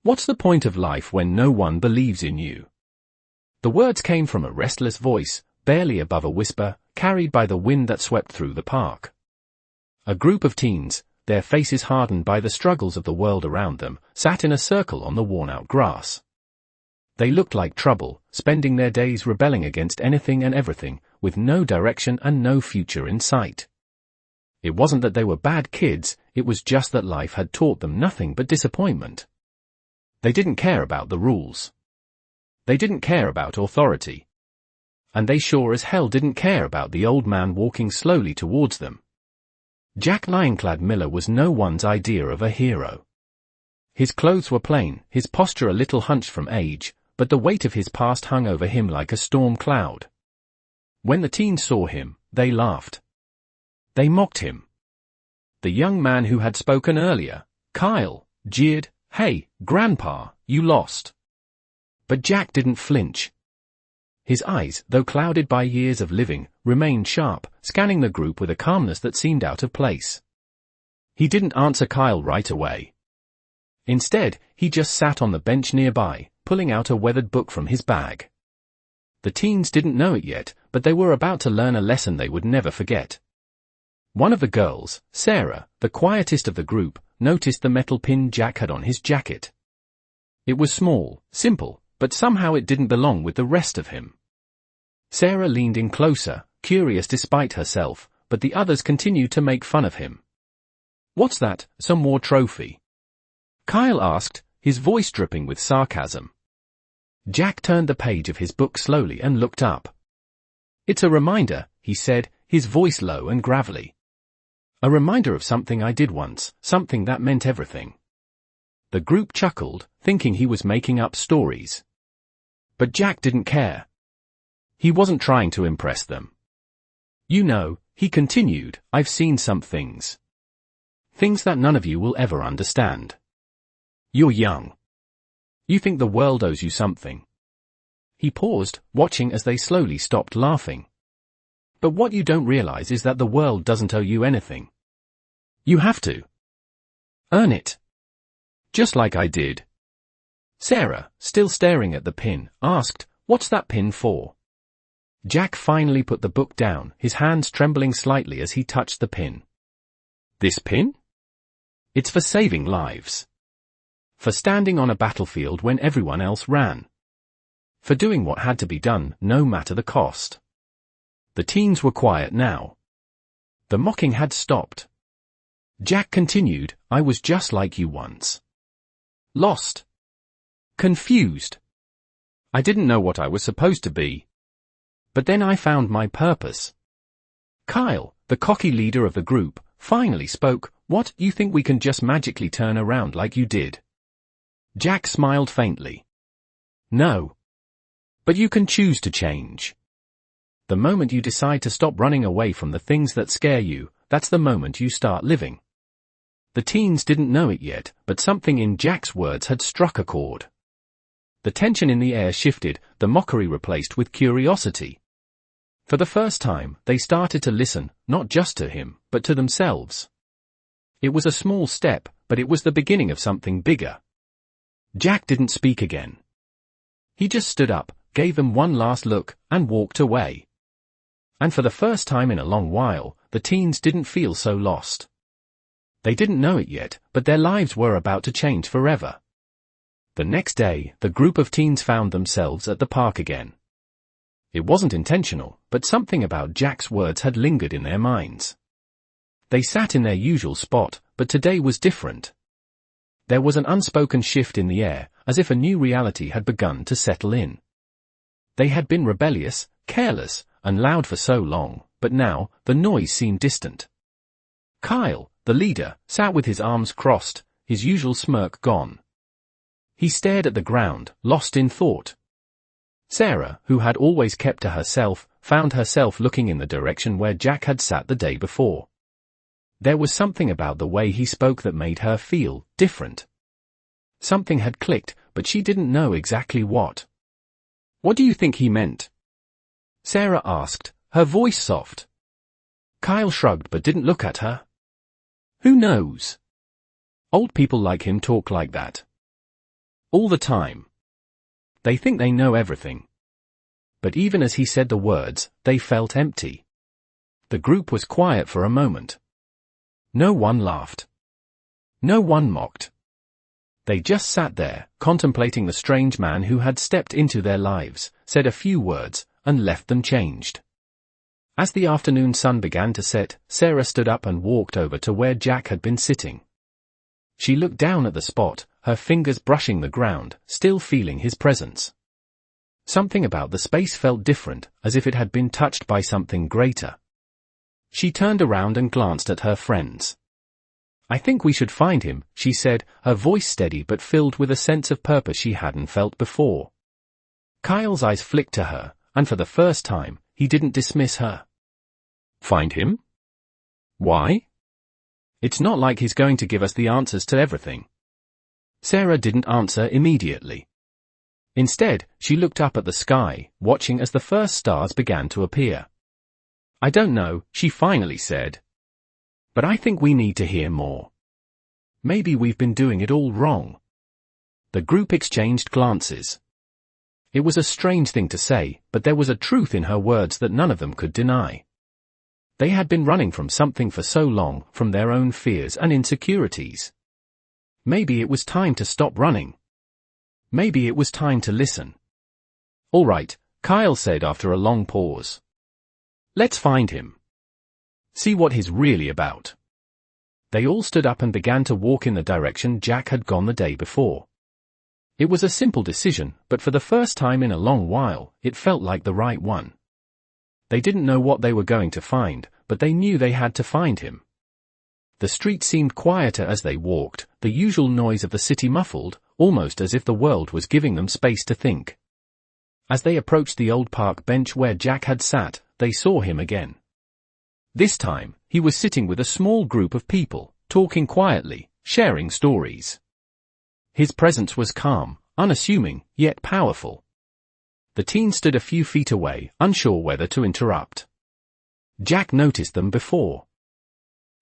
What's the point of life when no one believes in you? The words came from a restless voice, barely above a whisper, carried by the wind that swept through the park. A group of teens, their faces hardened by the struggles of the world around them, sat in a circle on the worn-out grass. They looked like trouble, spending their days rebelling against anything and everything, with no direction and no future in sight. It wasn't that they were bad kids, it was just that life had taught them nothing but disappointment. They didn't care about the rules. They didn't care about authority. And they sure as hell didn't care about the old man walking slowly towards them. Jack Lionclad Miller was no one's idea of a hero. His clothes were plain, his posture a little hunched from age, but the weight of his past hung over him like a storm cloud. When the teens saw him, they laughed. They mocked him. The young man who had spoken earlier, Kyle, jeered, "Hey, Grandpa, you lost." But Jack didn't flinch. His eyes, though clouded by years of living, remained sharp, scanning the group with a calmness that seemed out of place. He didn't answer Kyle right away. Instead, he just sat on the bench nearby, pulling out a weathered book from his bag. The teens didn't know it yet, but they were about to learn a lesson they would never forget. One of the girls, Sarah, the quietest of the group, noticed the metal pin Jack had on his jacket. It was small, simple, but somehow it didn't belong with the rest of him. Sarah leaned in closer, curious despite herself, but the others continued to make fun of him. "What's that, some more trophy?" Kyle asked, his voice dripping with sarcasm. Jack turned the page of his book slowly and looked up. "It's a reminder," he said, his voice low and gravelly. "A reminder of something I did once, something that meant everything." The group chuckled, thinking he was making up stories. But Jack didn't care. He wasn't trying to impress them. "You know," he continued, "I've seen some things. Things that none of you will ever understand. You're young. You think the world owes you something." He paused, watching as they slowly stopped laughing. "But what you don't realize is that the world doesn't owe you anything. You have to earn it. Just like I did." Sarah, still staring at the pin, asked, "What's that pin for?" Jack finally put the book down, his hands trembling slightly as he touched the pin. "This pin? It's for saving lives. For standing on a battlefield when everyone else ran. For doing what had to be done, no matter the cost." The teens were quiet now. The mocking had stopped. Jack continued, "I was just like you once. Lost. Confused. I didn't know what I was supposed to be. But then I found my purpose." Kyle, the cocky leader of the group, finally spoke, "What, you think we can just magically turn around like you did?" Jack smiled faintly. "No. But you can choose to change. The moment you decide to stop running away from the things that scare you, that's the moment you start living." The teens didn't know it yet, but something in Jack's words had struck a chord. The tension in the air shifted, the mockery replaced with curiosity. For the first time, they started to listen, not just to him, but to themselves. It was a small step, but it was the beginning of something bigger. Jack didn't speak again. He just stood up, gave them one last look, and walked away. And for the first time in a long while, the teens didn't feel so lost. They didn't know it yet, but their lives were about to change forever. The next day, the group of teens found themselves at the park again. It wasn't intentional, but something about Jack's words had lingered in their minds. They sat in their usual spot, but today was different. There was an unspoken shift in the air, as if a new reality had begun to settle in. They had been rebellious, careless, and loud for so long, but now, the noise seemed distant. Kyle, the leader, sat with his arms crossed, his usual smirk gone. He stared at the ground, lost in thought. Sarah, who had always kept to herself, found herself looking in the direction where Jack had sat the day before. There was something about the way he spoke that made her feel different. Something had clicked, but she didn't know exactly what. "What do you think he meant?" Sarah asked, her voice soft. Kyle shrugged but didn't look at her. "Who knows? Old people like him talk like that." All the time. They think they know everything. But even as he said the words, they felt empty. The group was quiet for a moment. No one laughed. No one mocked. They just sat there, contemplating the strange man who had stepped into their lives, said a few words, and left them changed. As the afternoon sun began to set, Sarah stood up and walked over to where Jack had been sitting. She looked down at the spot, her fingers brushing the ground, still feeling his presence. Something about the space felt different, as if it had been touched by something greater. She turned around and glanced at her friends. "I think we should find him," she said, her voice steady but filled with a sense of purpose she hadn't felt before. Kyle's eyes flicked to her, and for the first time, he didn't dismiss her. "Find him? Why? It's not like he's going to give us the answers to everything." Sarah didn't answer immediately. Instead, she looked up at the sky, watching as the first stars began to appear. "I don't know," she finally said. "But I think we need to hear more. Maybe we've been doing it all wrong." The group exchanged glances. It was a strange thing to say, but there was a truth in her words that none of them could deny. They had been running from something for so long, from their own fears and insecurities. Maybe it was time to stop running. Maybe it was time to listen. "All right," Kyle said after a long pause. "Let's find him. See what he's really about." They all stood up and began to walk in the direction Jack had gone the day before. It was a simple decision, but for the first time in a long while, it felt like the right one. They didn't know what they were going to find, but they knew they had to find him. The street seemed quieter as they walked, the usual noise of the city muffled, almost as if the world was giving them space to think. As they approached the old park bench where Jack had sat, they saw him again. This time, he was sitting with a small group of people, talking quietly, sharing stories. His presence was calm, unassuming, yet powerful. The teen stood a few feet away, unsure whether to interrupt. Jack noticed them before.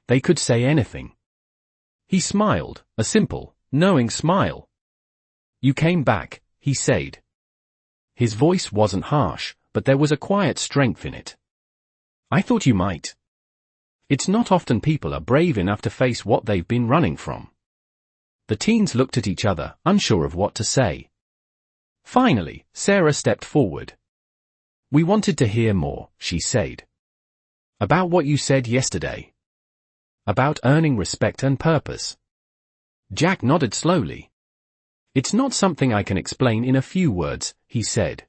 They could say anything. He smiled, a simple, knowing smile. "You came back," he said. His voice wasn't harsh, but there was a quiet strength in it. "I thought you might. It's not often people are brave enough to face what they've been running from." The teens looked at each other, unsure of what to say. Finally, Sarah stepped forward. "We wanted to hear more," she said. "About what you said yesterday. About earning respect and purpose." Jack nodded slowly. "It's not something I can explain in a few words," he said.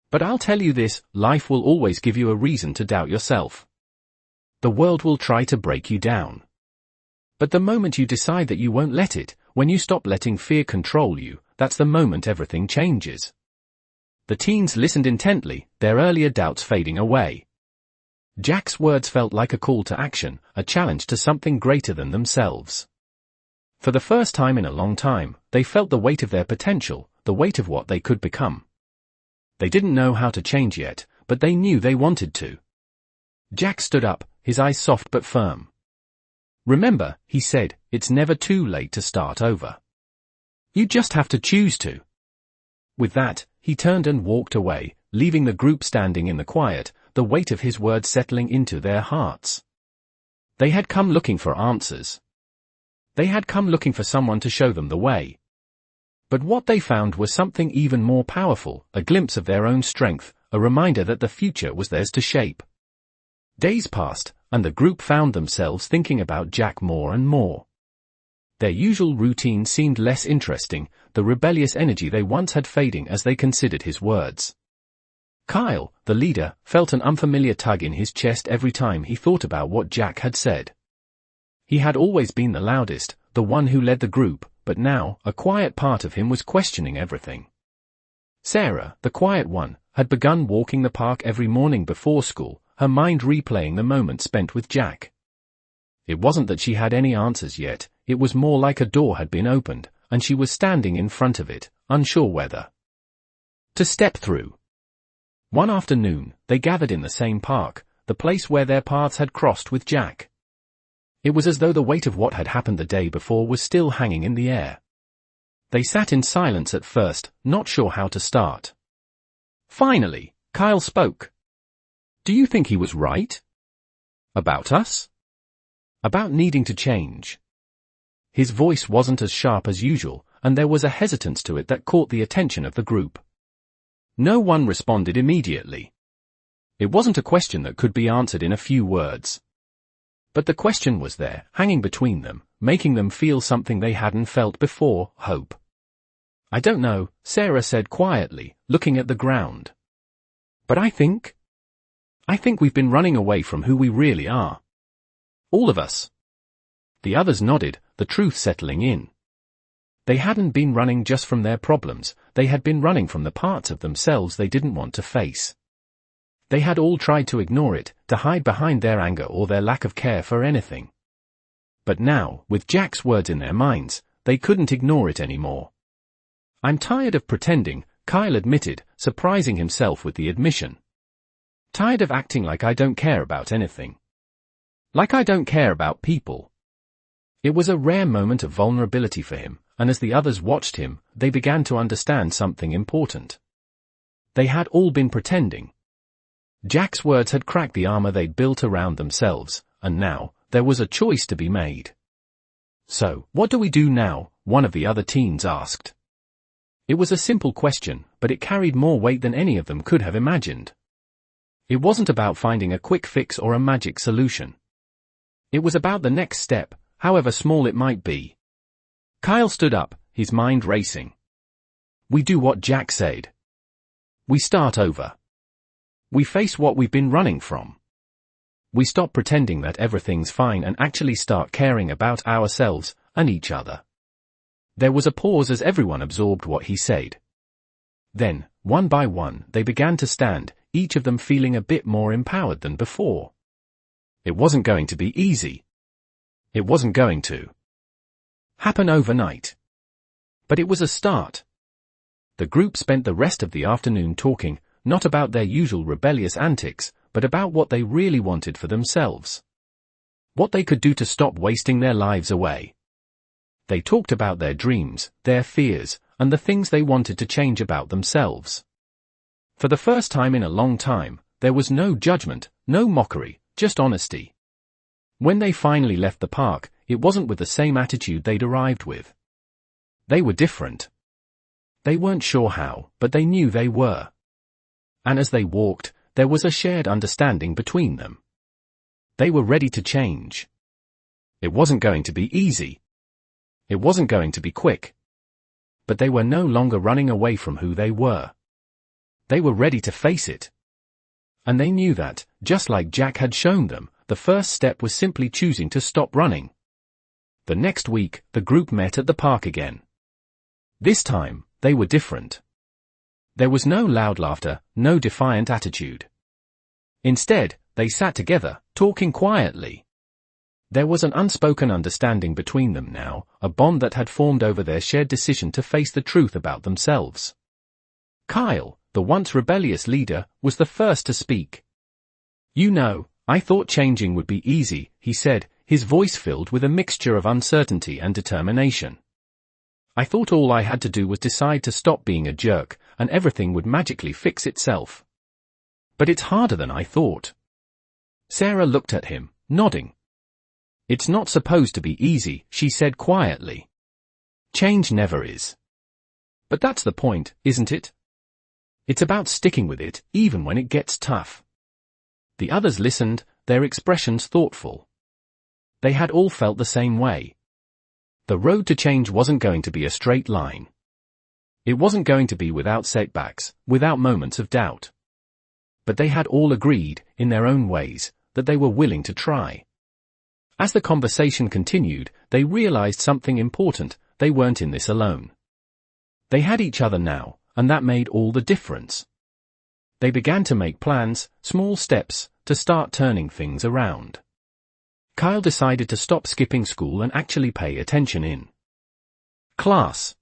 "But I'll tell you this, life will always give you a reason to doubt yourself. The world will try to break you down. But the moment you decide that you won't let it, when you stop letting fear control you, that's the moment everything changes." The teens listened intently, their earlier doubts fading away. Jack's words felt like a call to action, a challenge to something greater than themselves. For the first time in a long time, they felt the weight of their potential, the weight of what they could become. They didn't know how to change yet, but they knew they wanted to. Jack stood up, his eyes soft but firm. "Remember," he said, "it's never too late to start over. You just have to choose to." With that, he turned and walked away, leaving the group standing in the quiet, the weight of his words settling into their hearts. They had come looking for answers. They had come looking for someone to show them the way. But what they found was something even more powerful, a glimpse of their own strength, a reminder that the future was theirs to shape. Days passed, and the group found themselves thinking about Jack more and more. Their usual routine seemed less interesting, the rebellious energy they once had fading as they considered his words. Kyle, the leader, felt an unfamiliar tug in his chest every time he thought about what Jack had said. He had always been the loudest, the one who led the group, but now, a quiet part of him was questioning everything. Sarah, the quiet one, had begun walking the park every morning before school, her mind replaying the moment spent with Jack. It wasn't that she had any answers yet, it was more like a door had been opened, and she was standing in front of it, unsure whether to step through. One afternoon, they gathered in the same park, the place where their paths had crossed with Jack. It was as though the weight of what had happened the day before was still hanging in the air. They sat in silence at first, not sure how to start. Finally, Kyle spoke. Do you think he was right? About us? About needing to change. His voice wasn't as sharp as usual, and there was a hesitance to it that caught the attention of the group. No one responded immediately. It wasn't a question that could be answered in a few words. But the question was there, hanging between them, making them feel something they hadn't felt before: hope. I don't know, Sarah said quietly, looking at the ground. But I think we've been running away from who we really are. All of us. The others nodded, the truth settling in. They hadn't been running just from their problems, they had been running from the parts of themselves they didn't want to face. They had all tried to ignore it, to hide behind their anger or their lack of care for anything. But now, with Jack's words in their minds, they couldn't ignore it anymore. I'm tired of pretending, Kyle admitted, surprising himself with the admission. Tired of acting like I don't care about anything. Like I don't care about people. It was a rare moment of vulnerability for him, and as the others watched him, they began to understand something important. They had all been pretending. Jack's words had cracked the armor they'd built around themselves, and now, there was a choice to be made. So, what do we do now? One of the other teens asked. It was a simple question, but it carried more weight than any of them could have imagined. It wasn't about finding a quick fix or a magic solution. It was about the next step, however small it might be. Kyle stood up, his mind racing. We do what Jack said. We start over. We face what we've been running from. We stop pretending that everything's fine and actually start caring about ourselves and each other. There was a pause as everyone absorbed what he said. Then, one by one, they began to stand, each of them feeling a bit more empowered than before. It wasn't going to be easy. It wasn't going to happen overnight. But it was a start. The group spent the rest of the afternoon talking, not about their usual rebellious antics, but about what they really wanted for themselves. What they could do to stop wasting their lives away. They talked about their dreams, their fears, and the things they wanted to change about themselves. For the first time in a long time, there was no judgment, no mockery, just honesty. When they finally left the park, it wasn't with the same attitude they'd arrived with. They were different. They weren't sure how, but they knew they were. And as they walked, there was a shared understanding between them. They were ready to change. It wasn't going to be easy. It wasn't going to be quick. But they were no longer running away from who they were. They were ready to face it. And they knew that, just like Jack had shown them, the first step was simply choosing to stop running. The next week, the group met at the park again. This time, they were different. There was no loud laughter, no defiant attitude. Instead, they sat together, talking quietly. There was an unspoken understanding between them now, a bond that had formed over their shared decision to face the truth about themselves. Kyle, the once rebellious leader, was the first to speak. You know, I thought changing would be easy, he said, his voice filled with a mixture of uncertainty and determination. I thought all I had to do was decide to stop being a jerk, and everything would magically fix itself. But it's harder than I thought. Sarah looked at him, nodding. It's not supposed to be easy, she said quietly. Change never is. But that's the point, isn't it? It's about sticking with it, even when it gets tough. The others listened, their expressions thoughtful. They had all felt the same way. The road to change wasn't going to be a straight line. It wasn't going to be without setbacks, without moments of doubt. But they had all agreed, in their own ways, that they were willing to try. As the conversation continued, they realized something important: they weren't in this alone. They had each other now, and that made all the difference. They began to make plans, small steps, to start turning things around. Kyle decided to stop skipping school and actually pay attention in class.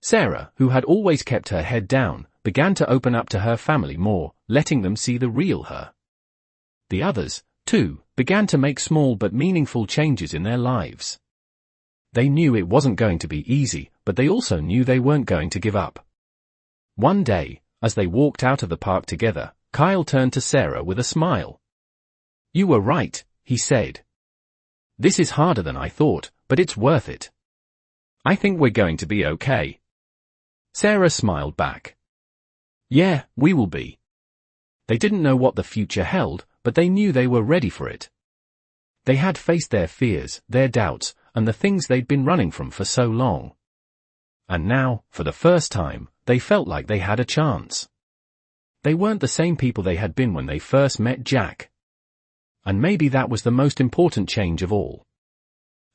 Sarah, who had always kept her head down, began to open up to her family more, letting them see the real her. The others, too, began to make small but meaningful changes in their lives. They knew it wasn't going to be easy, but they also knew they weren't going to give up. One day, as they walked out of the park together, Kyle turned to Sarah with a smile. "You were right," he said. "This is harder than I thought, but it's worth it. I think we're going to be okay." Sarah smiled back. "Yeah, we will be." They didn't know what the future held, but they knew they were ready for it. They had faced their fears, their doubts, and the things they'd been running from for so long. And now, for the first time, they felt like they had a chance. They weren't the same people they had been when they first met Jack. And maybe that was the most important change of all.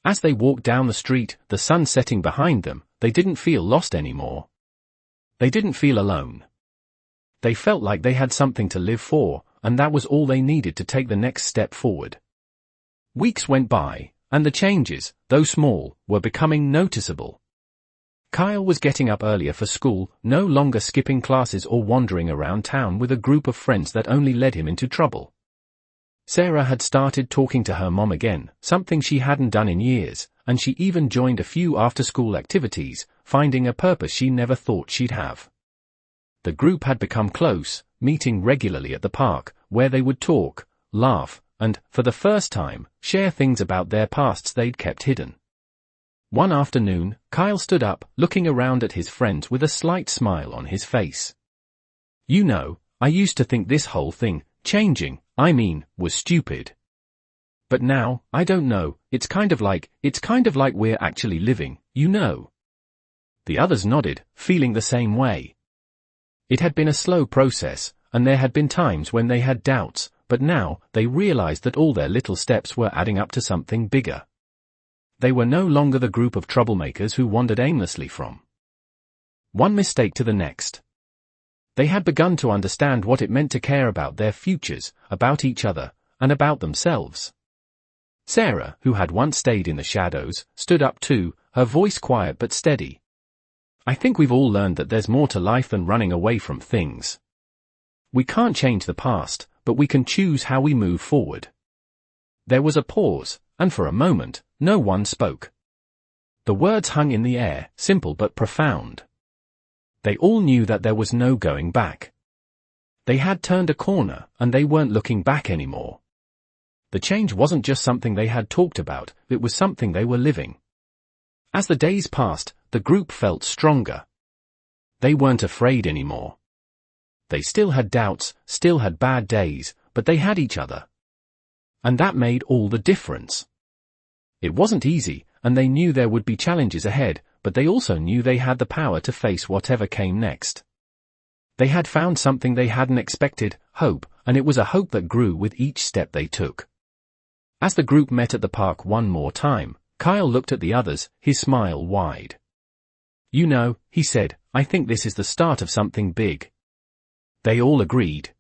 As they walked down the street, the sun setting behind them, they didn't feel lost anymore. They didn't feel alone. They felt like they had something to live for, and that was all they needed to take the next step forward. Weeks went by, and the changes, though small, were becoming noticeable. Kyle was getting up earlier for school, no longer skipping classes or wandering around town with a group of friends that only led him into trouble. Sarah had started talking to her mom again, something she hadn't done in years, and she even joined a few after-school activities, finding a purpose she never thought she'd have. The group had become close, meeting regularly at the park, where they would talk, laugh, and, for the first time, share things about their pasts they'd kept hidden. One afternoon, Kyle stood up, looking around at his friends with a slight smile on his face. "You know, I used to think this whole thing, changing, was stupid. But now, I don't know, it's kind of like we're actually living, you know." The others nodded, feeling the same way. It had been a slow process, and there had been times when they had doubts, but now, they realized that all their little steps were adding up to something bigger. They were no longer the group of troublemakers who wandered aimlessly from one mistake to the next. They had begun to understand what it meant to care about their futures, about each other, and about themselves. Sarah, who had once stayed in the shadows, stood up too, her voice quiet but steady. "I think we've all learned that there's more to life than running away from things. We can't change the past, but we can choose how we move forward." There was a pause, and for a moment, no one spoke. The words hung in the air, simple but profound. They all knew that there was no going back. They had turned a corner, and they weren't looking back anymore. The change wasn't just something they had talked about, it was something they were living. As the days passed, the group felt stronger. They weren't afraid anymore. They still had doubts, still had bad days, but they had each other. And that made all the difference. It wasn't easy, and they knew there would be challenges ahead, but they also knew they had the power to face whatever came next. They had found something they hadn't expected, hope, and it was a hope that grew with each step they took. As the group met at the park one more time, Kyle looked at the others, his smile wide. "You know," he said, "I think this is the start of something big." They all agreed.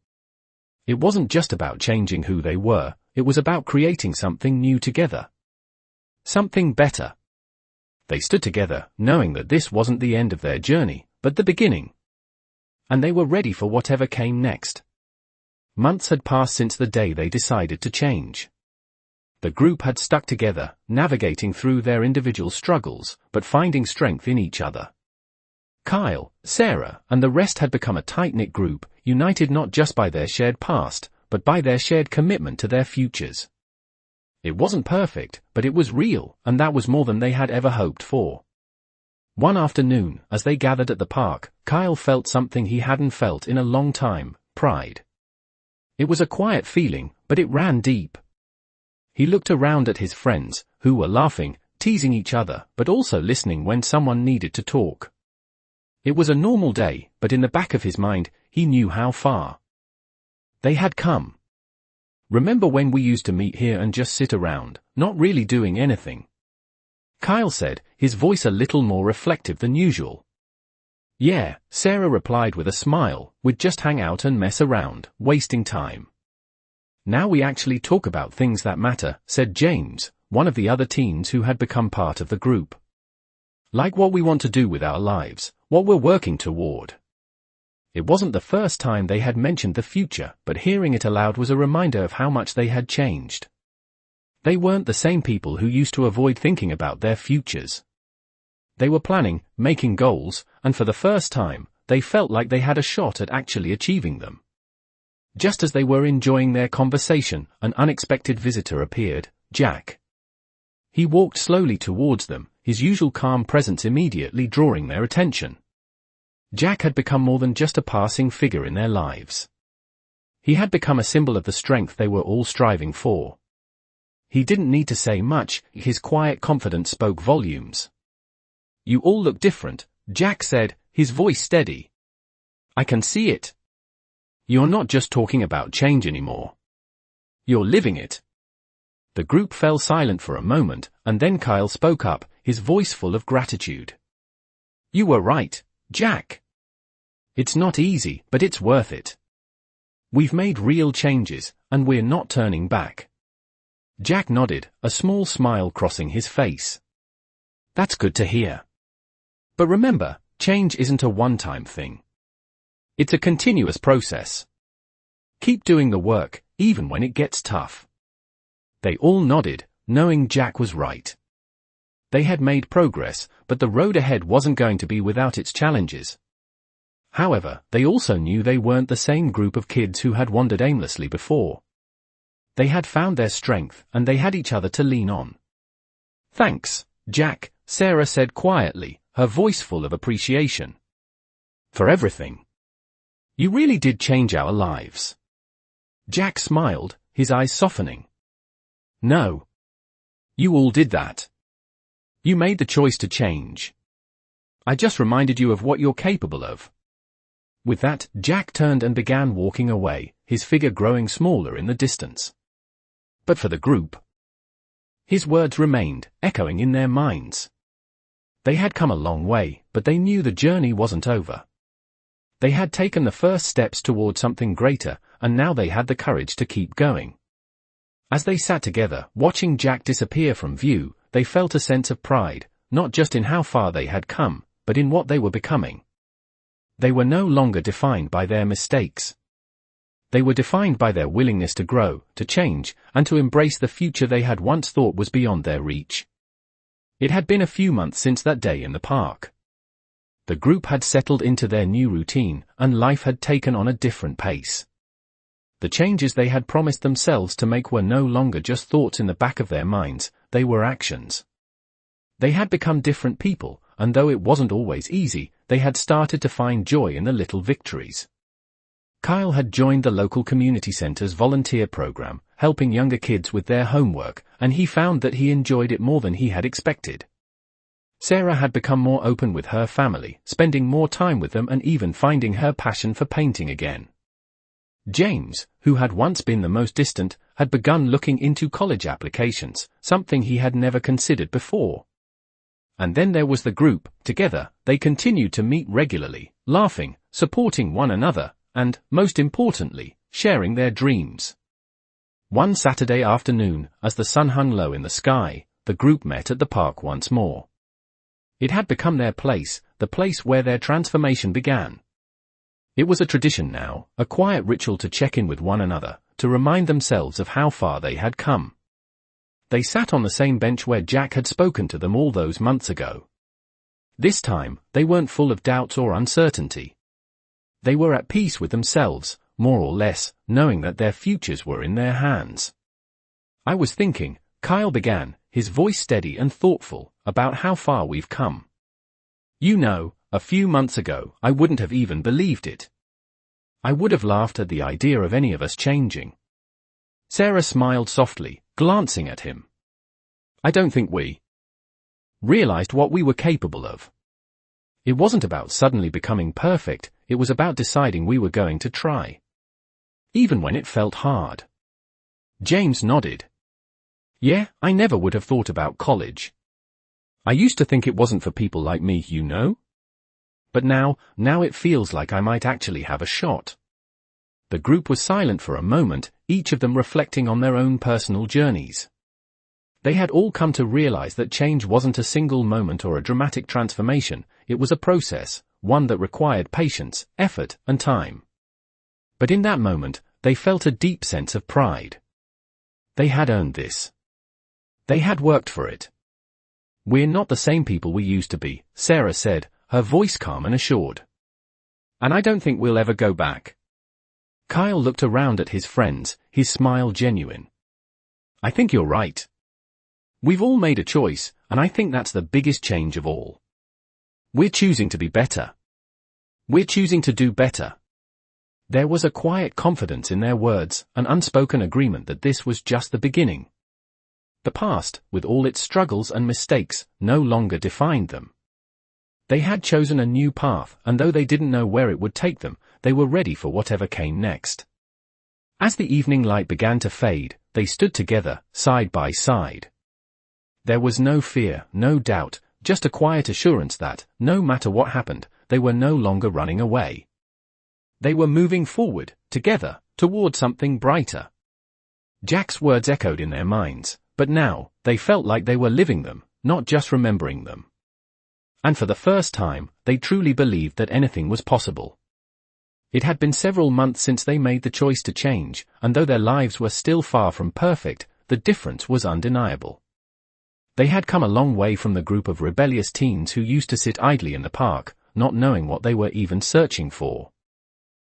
It wasn't just about changing who they were, it was about creating something new together. Something better. They stood together, knowing that this wasn't the end of their journey, but the beginning. And they were ready for whatever came next. Months had passed since the day they decided to change. The group had stuck together, navigating through their individual struggles, but finding strength in each other. Kyle, Sarah, and the rest had become a tight-knit group, united not just by their shared past, but by their shared commitment to their futures. It wasn't perfect, but it was real, and that was more than they had ever hoped for. One afternoon, as they gathered at the park, Kyle felt something he hadn't felt in a long time, pride. It was a quiet feeling, but it ran deep. He looked around at his friends, who were laughing, teasing each other, but also listening when someone needed to talk. It was a normal day, but in the back of his mind, he knew how far they had come. "Remember when we used to meet here and just sit around, not really doing anything?" Kyle said, his voice a little more reflective than usual. "Yeah," Sarah replied with a smile, "we'd just hang out and mess around, wasting time." "Now we actually talk about things that matter," said James, one of the other teens who had become part of the group. "Like what we want to do with our lives, what we're working toward." It wasn't the first time they had mentioned the future, but hearing it aloud was a reminder of how much they had changed. They weren't the same people who used to avoid thinking about their futures. They were planning, making goals, and for the first time, they felt like they had a shot at actually achieving them. Just as they were enjoying their conversation, an unexpected visitor appeared, Jack. He walked slowly towards them, his usual calm presence immediately drawing their attention. Jack had become more than just a passing figure in their lives. He had become a symbol of the strength they were all striving for. He didn't need to say much, his quiet confidence spoke volumes. "You all look different," Jack said, his voice steady. "I can see it. You're not just talking about change anymore. You're living it." The group fell silent for a moment, and then Kyle spoke up, his voice full of gratitude. "You were right, Jack. It's not easy, but it's worth it. We've made real changes, and we're not turning back." Jack nodded, a small smile crossing his face. "That's good to hear. But remember, change isn't a one-time thing. It's a continuous process. Keep doing the work, even when it gets tough." They all nodded, knowing Jack was right. They had made progress, but the road ahead wasn't going to be without its challenges. However, they also knew they weren't the same group of kids who had wandered aimlessly before. They had found their strength, and they had each other to lean on. "Thanks, Jack," Sarah said quietly, her voice full of appreciation. "For everything. You really did change our lives." Jack smiled, his eyes softening. "No. You all did that. You made the choice to change. I just reminded you of what you're capable of." With that, Jack turned and began walking away, his figure growing smaller in the distance. But for the group, his words remained, echoing in their minds. They had come a long way, but they knew the journey wasn't over. They had taken the first steps toward something greater, and now they had the courage to keep going. As they sat together, watching Jack disappear from view, they felt a sense of pride, not just in how far they had come, but in what they were becoming. They were no longer defined by their mistakes. They were defined by their willingness to grow, to change, and to embrace the future they had once thought was beyond their reach. It had been a few months since that day in the park. The group had settled into their new routine, and life had taken on a different pace. The changes they had promised themselves to make were no longer just thoughts in the back of their minds, they were actions. They had become different people, and though it wasn't always easy, they had started to find joy in the little victories. Kyle had joined the local community center's volunteer program, helping younger kids with their homework, and he found that he enjoyed it more than he had expected. Sarah had become more open with her family, spending more time with them and even finding her passion for painting again. James, who had once been the most distant, had begun looking into college applications, something he had never considered before. And then there was the group. Together, they continued to meet regularly, laughing, supporting one another, and, most importantly, sharing their dreams. One Saturday afternoon, as the sun hung low in the sky, the group met at the park once more. It had become their place, the place where their transformation began. It was a tradition now, a quiet ritual to check in with one another, to remind themselves of how far they had come. They sat on the same bench where Jack had spoken to them all those months ago. This time, they weren't full of doubts or uncertainty. They were at peace with themselves, more or less, knowing that their futures were in their hands. "I was thinking," Kyle began, his voice steady and thoughtful, "about how far we've come. You know, a few months ago, I wouldn't have even believed it. I would have laughed at the idea of any of us changing." Sarah smiled softly, glancing at him. "I don't think we realized what we were capable of. It wasn't about suddenly becoming perfect, it was about deciding we were going to try. Even when it felt hard." James nodded. "Yeah, I never would have thought about college. I used to think it wasn't for people like me, you know? But now it feels like I might actually have a shot." The group was silent for a moment, each of them reflecting on their own personal journeys. They had all come to realize that change wasn't a single moment or a dramatic transformation, it was a process, one that required patience, effort, and time. But in that moment, they felt a deep sense of pride. They had earned this. They had worked for it. "We're not the same people we used to be," Sarah said, her voice calm and assured. "And I don't think we'll ever go back." Kyle looked around at his friends, his smile genuine. "I think you're right. We've all made a choice, and I think that's the biggest change of all. We're choosing to be better. We're choosing to do better." There was a quiet confidence in their words, an unspoken agreement that this was just the beginning. The past, with all its struggles and mistakes, no longer defined them. They had chosen a new path, and though they didn't know where it would take them, they were ready for whatever came next. As the evening light began to fade, they stood together, side by side. There was no fear, no doubt, just a quiet assurance that, no matter what happened, they were no longer running away. They were moving forward, together, toward something brighter. Jack's words echoed in their minds, but now, they felt like they were living them, not just remembering them. And for the first time, they truly believed that anything was possible. It had been several months since they made the choice to change, and though their lives were still far from perfect, the difference was undeniable. They had come a long way from the group of rebellious teens who used to sit idly in the park, not knowing what they were even searching for.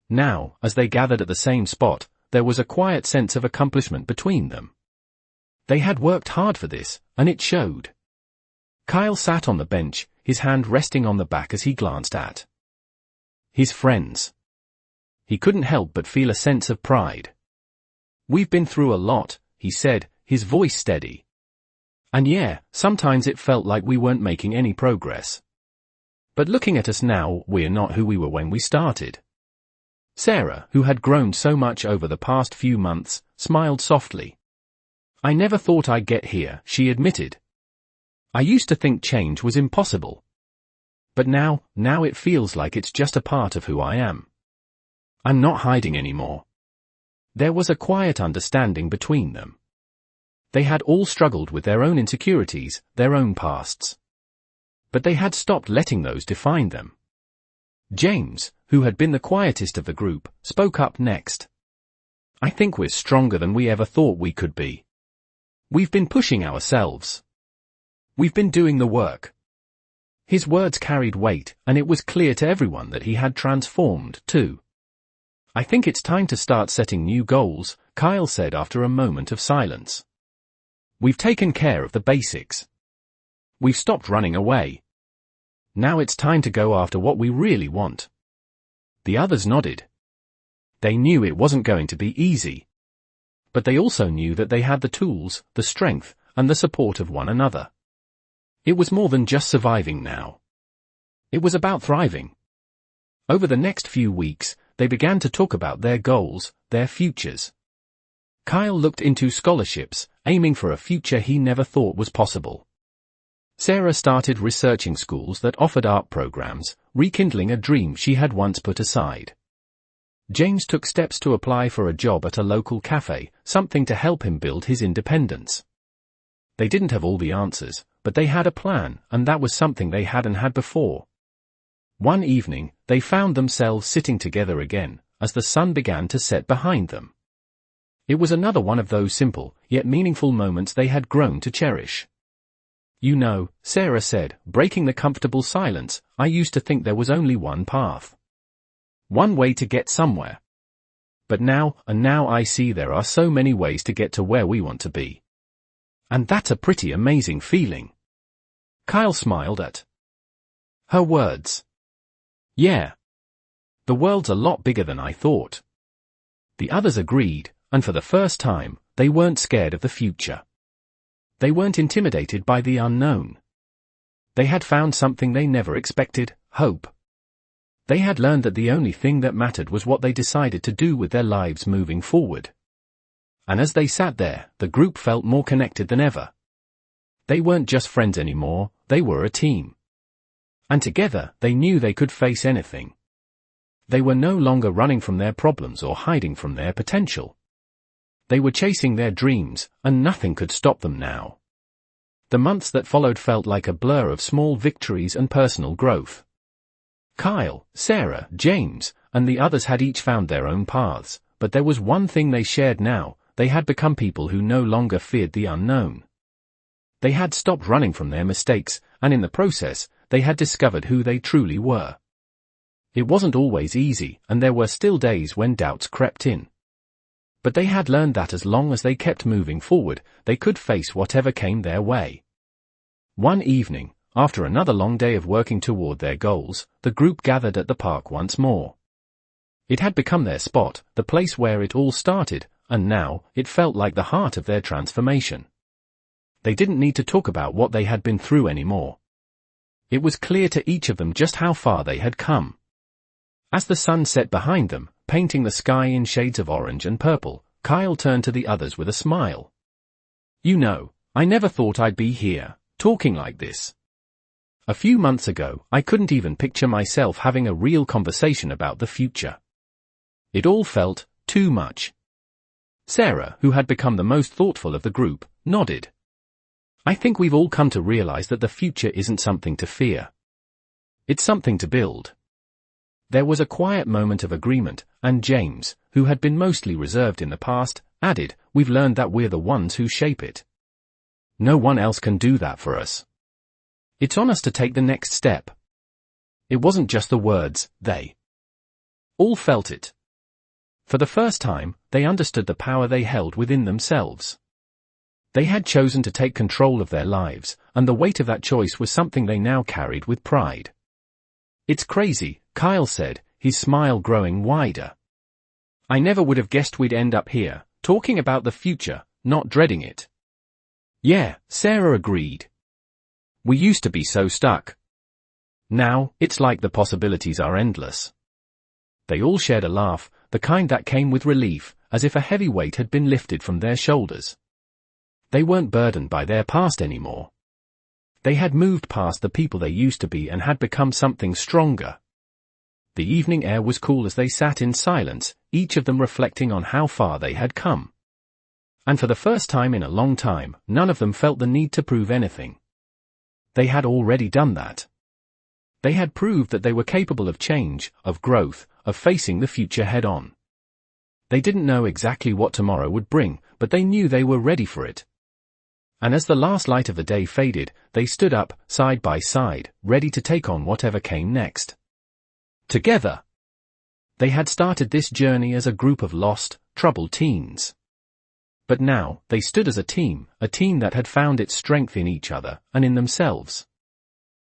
Now, as they gathered at the same spot, there was a quiet sense of accomplishment between them. They had worked hard for this, and it showed. Kyle sat on the bench, his hand resting on the back as he glanced at his friends. He couldn't help but feel a sense of pride. "We've been through a lot," he said, his voice steady. "And yeah, sometimes it felt like we weren't making any progress. But looking at us now, we're not who we were when we started." Sarah, who had grown so much over the past few months, smiled softly. "I never thought I'd get here," she admitted. "I used to think change was impossible. But now it feels like it's just a part of who I am. I'm not hiding anymore." There was a quiet understanding between them. They had all struggled with their own insecurities, their own pasts. But they had stopped letting those define them. James, who had been the quietest of the group, spoke up next. "I think we're stronger than we ever thought we could be. We've been pushing ourselves. We've been doing the work." His words carried weight, and it was clear to everyone that he had transformed, too. "I think it's time to start setting new goals," Kyle said after a moment of silence. "We've taken care of the basics. We've stopped running away. Now it's time to go after what we really want." The others nodded. They knew it wasn't going to be easy. But they also knew that they had the tools, the strength, and the support of one another. It was more than just surviving now. It was about thriving. Over the next few weeks, they began to talk about their goals, their futures. Kyle looked into scholarships, aiming for a future he never thought was possible. Sarah started researching schools that offered art programs, rekindling a dream she had once put aside. James took steps to apply for a job at a local cafe, something to help him build his independence. They didn't have all the answers, but they had a plan, and that was something they hadn't had before. One evening, they found themselves sitting together again, as the sun began to set behind them. It was another one of those simple, yet meaningful moments they had grown to cherish. "You know," Sarah said, breaking the comfortable silence, "I used to think there was only one path. One way to get somewhere. But now I see there are so many ways to get to where we want to be. And that's a pretty amazing feeling." Kyle smiled at her words. "Yeah. The world's a lot bigger than I thought." The others agreed, and for the first time, they weren't scared of the future. They weren't intimidated by the unknown. They had found something they never expected, hope. They had learned that the only thing that mattered was what they decided to do with their lives moving forward. And as they sat there, the group felt more connected than ever. They weren't just friends anymore, they were a team. And together, they knew they could face anything. They were no longer running from their problems or hiding from their potential. They were chasing their dreams, and nothing could stop them now. The months that followed felt like a blur of small victories and personal growth. Kyle, Sarah, James, and the others had each found their own paths, but there was one thing they shared now: they had become people who no longer feared the unknown. They had stopped running from their mistakes, and in the process, they had discovered who they truly were. It wasn't always easy, and there were still days when doubts crept in. But they had learned that as long as they kept moving forward, they could face whatever came their way. One evening, after another long day of working toward their goals, the group gathered at the park once more. It had become their spot, the place where it all started, and now, it felt like the heart of their transformation. They didn't need to talk about what they had been through anymore. It was clear to each of them just how far they had come. As the sun set behind them, painting the sky in shades of orange and purple, Kyle turned to the others with a smile. "You know, I never thought I'd be here, talking like this. A few months ago, I couldn't even picture myself having a real conversation about the future. It all felt too much." Sarah, who had become the most thoughtful of the group, nodded. "I think we've all come to realize that the future isn't something to fear. It's something to build." There was a quiet moment of agreement, and James, who had been mostly reserved in the past, added, "We've learned that we're the ones who shape it. No one else can do that for us. It's on us to take the next step." It wasn't just the words, they all felt it. For the first time, they understood the power they held within themselves. They had chosen to take control of their lives, and the weight of that choice was something they now carried with pride. "It's crazy," Kyle said, his smile growing wider. "I never would have guessed we'd end up here, talking about the future, not dreading it." "Yeah," Sarah agreed. "We used to be so stuck. Now, it's like the possibilities are endless." They all shared a laugh, the kind that came with relief, as if a heavy weight had been lifted from their shoulders. They weren't burdened by their past anymore. They had moved past the people they used to be and had become something stronger. The evening air was cool as they sat in silence, each of them reflecting on how far they had come. And for the first time in a long time, none of them felt the need to prove anything. They had already done that. They had proved that they were capable of change, of growth, of facing the future head-on. They didn't know exactly what tomorrow would bring, but they knew they were ready for it. And as the last light of the day faded, they stood up, side by side, ready to take on whatever came next. Together. They had started this journey as a group of lost, troubled teens. But now, they stood as a team that had found its strength in each other and in themselves.